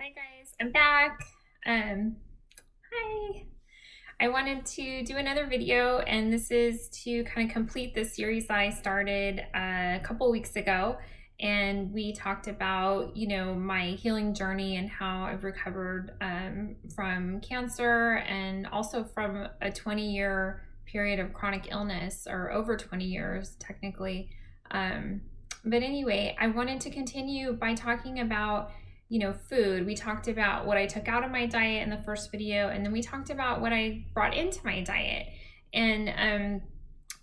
Hi guys, I'm back. Hi. I wanted to do another video, and this is to kind of complete the series that I started a couple weeks ago. And we talked about, my healing journey and how I've recovered from cancer and also from a 20-year period of chronic illness, or over 20 years technically. But anyway, I wanted to continue by talking about food. We talked about what I took out of my diet in the first video, and then we talked about what I brought into my diet. And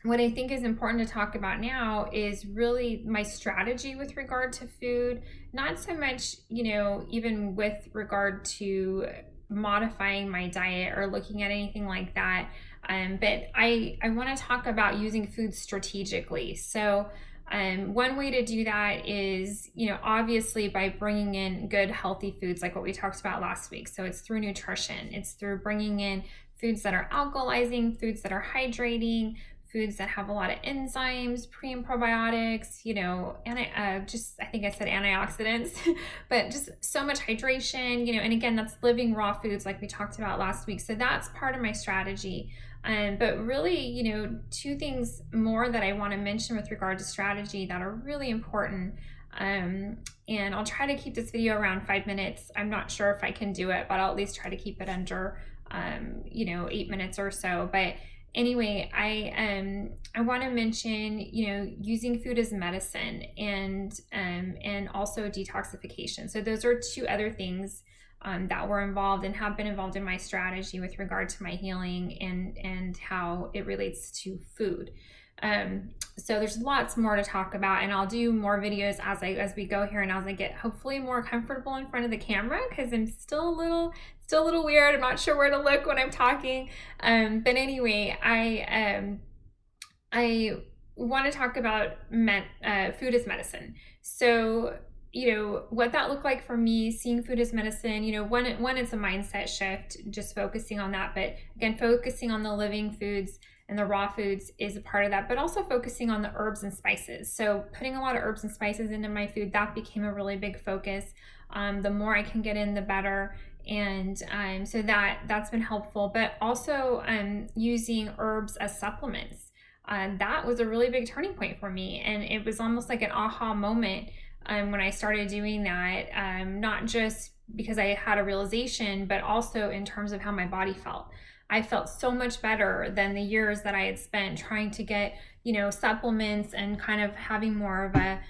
what I think is important to talk about now is really my strategy with regard to food, not so much, even with regard to modifying my diet or looking at anything like that. But I want to talk about using food strategically. So one way to do that is, obviously by bringing in good, healthy foods like what we talked about last week. So it's through nutrition, it's through bringing in foods that are alkalizing, foods that are hydrating, foods that have a lot of enzymes, pre and probiotics, I think I said antioxidants, but just so much hydration, and again, that's living raw foods like we talked about last week. So that's part of my strategy. But really, two things more that I want to mention with regard to strategy that are really important. And I'll try to keep this video around 5 minutes. I'm not sure if I can do it, but I'll at least try to keep it under, 8 minutes or so. But anyway, I want to mention, using food as medicine and also detoxification. So those are two other things that were involved and have been involved in my strategy with regard to my healing and how it relates to food. So there's lots more to talk about, and I'll do more videos as we go here and as I get hopefully more comfortable in front of the camera, because I'm still a little weird. I'm not sure where to look when I'm talking. But anyway, I want to talk about food as medicine. So what that looked like for me, seeing food as medicine, when it's a mindset shift, just focusing on that. But again, focusing on the living foods and the raw foods is a part of that, but also focusing on the herbs and spices. So putting a lot of herbs and spices into my food, that became a really big focus. The more I can get in, the better. And so that's been helpful. But also using herbs as supplements. That was a really big turning point for me. And it was almost like an aha moment when I started doing that, not just because I had a realization, but also in terms of how my body felt. I felt so much better than the years that I had spent trying to get, supplements and kind of having more of a,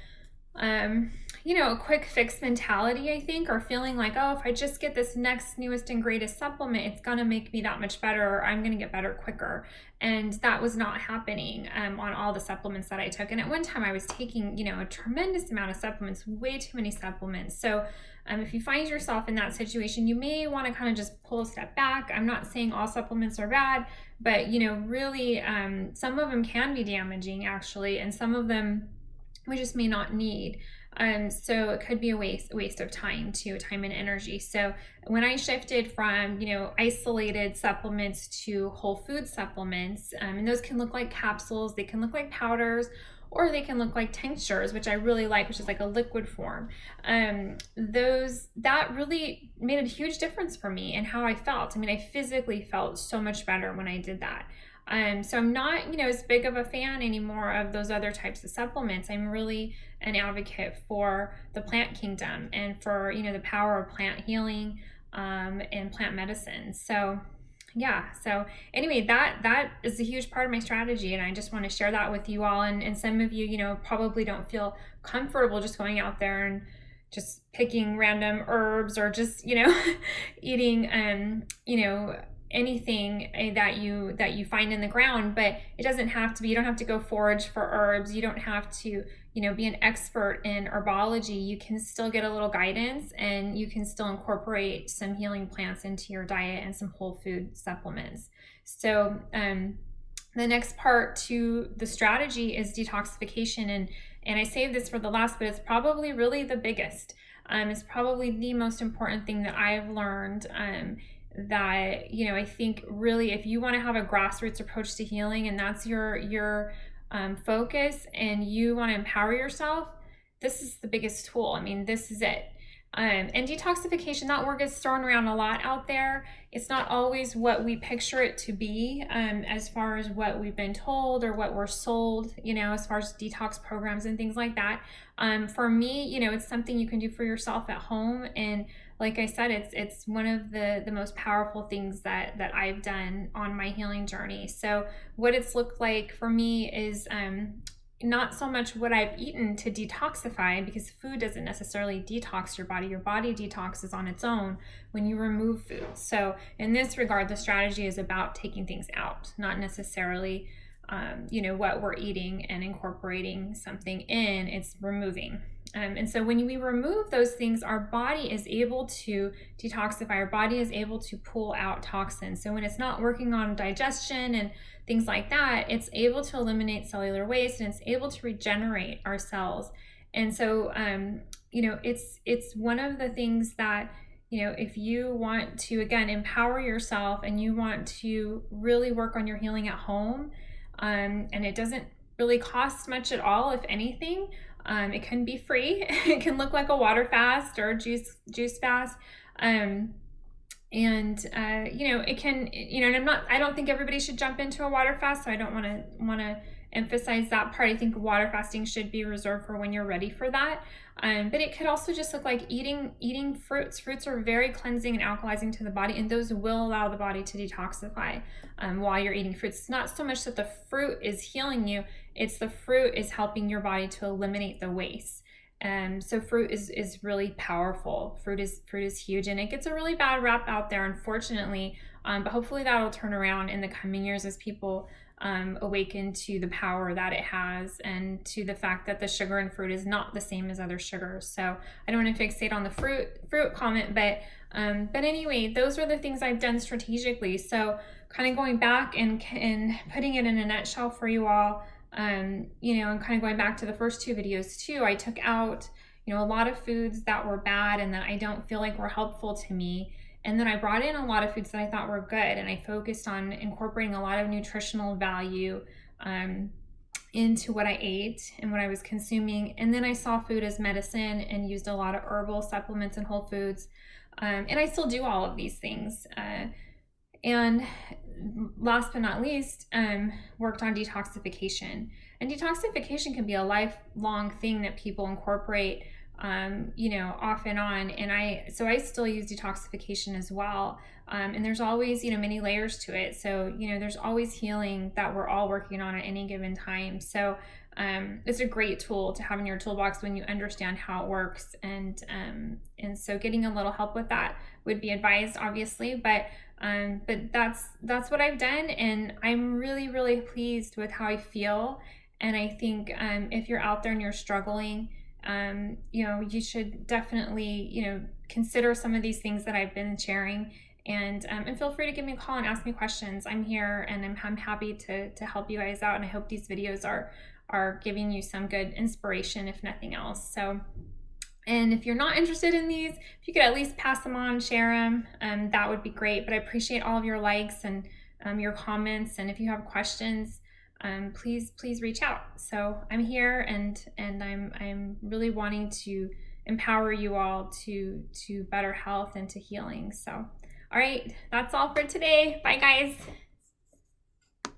a quick fix mentality, I think, or feeling like, oh, if I just get this next newest and greatest supplement, it's going to make me that much better, or I'm going to get better quicker. And that was not happening on all the supplements that I took. And at one time I was taking, a tremendous amount of supplements, way too many supplements. So if you find yourself in that situation, you may want to kind of just pull a step back. I'm not saying all supplements are bad, but, really some of them can be damaging actually, and some of them we just may not need. So it could be a waste of time and energy. So when I shifted from, isolated supplements to whole food supplements, and those can look like capsules, they can look like powders, or they can look like tinctures, which I really like, which is like a liquid form. That really made a huge difference for me and how I felt. I mean, I physically felt so much better when I did that. So I'm not, as big of a fan anymore of those other types of supplements. I'm really an advocate for the plant kingdom and for, the power of plant healing and plant medicine. So yeah, so anyway, that is a huge part of my strategy, and I just want to share that with you all. And some of you, probably don't feel comfortable just going out there and just picking random herbs, or just, eating, anything that you find in the ground. But it doesn't have to be, you don't have to go forage for herbs, you don't have to be an expert in herbology. You can still get a little guidance, and you can still incorporate some healing plants into your diet and some whole food supplements. So the next part to the strategy is detoxification, and I saved this for the last, but it's probably really the biggest. It's probably the most important thing that I've learned, that I think really, if you want to have a grassroots approach to healing, and that's your focus, and you want to empower yourself, this is the biggest tool. I mean, this is it. And detoxification, that word gets thrown around a lot out there. It's not always what we picture it to be, as far as what we've been told or what we're sold, as far as detox programs and things like that. For me, it's something you can do for yourself at home. And like I said, it's one of the most powerful things that I've done on my healing journey. So what it's looked like for me is not so much what I've eaten to detoxify, because food doesn't necessarily detox your body. Your body detoxes on its own when you remove food. So in this regard, the strategy is about taking things out, not necessarily what we're eating and incorporating something in. It's removing. And so when we remove those things, our body is able to detoxify. Our body is able to pull out toxins. So when it's not working on digestion and things like that, it's able to eliminate cellular waste, and it's able to regenerate our cells. And so, it's one of the things that, if you want to, again, empower yourself and you want to really work on your healing at home, and it doesn't really cost much at all, if anything. It can be free. It can look like a water fast or a juice fast. It can, and I don't think everybody should jump into a water fast. So I don't want to emphasize that part. I think water fasting should be reserved for when you're ready for that. But it could also just look like eating fruits. Fruits are very cleansing and alkalizing to the body, and those will allow the body to detoxify while you're eating fruits. It's not so much that the fruit is healing you, it's the fruit is helping your body to eliminate the waste. So fruit is really powerful. Fruit is huge, and it gets a really bad rap out there, unfortunately. But hopefully that'll turn around in the coming years as people awaken to the power that it has, and to the fact that the sugar in fruit is not the same as other sugars. So I don't want to fixate on the fruit comment, but anyway, those are the things I've done strategically. So kind of going back and putting it in a nutshell for you all, and kind of going back to the first two videos too, I took out, a lot of foods that were bad and that I don't feel like were helpful to me. And then I brought in a lot of foods that I thought were good, and I focused on incorporating a lot of nutritional value into what I ate and what I was consuming. And then I saw food as medicine and used a lot of herbal supplements and whole foods. And I still do all of these things. And last but not least, worked on detoxification. And detoxification can be a lifelong thing that people incorporate off and on. And I still use detoxification as well. And there's always, many layers to it. So, there's always healing that we're all working on at any given time. So, it's a great tool to have in your toolbox when you understand how it works. And so getting a little help with that would be advised, obviously, but that's what I've done. And I'm really, really pleased with how I feel. And I think, if you're out there and you're struggling, you should definitely, consider some of these things that I've been sharing, and feel free to give me a call and ask me questions. I'm here, and I'm happy to help you guys out. And I hope these videos are giving you some good inspiration, if nothing else. So, and if you're not interested in these, if you could at least pass them on, share them, that would be great. But I appreciate all of your likes and your comments. And if you have questions, please reach out. So I'm here, and I'm really wanting to empower you all to better health and to healing. So, all right, that's all for today. Bye, guys.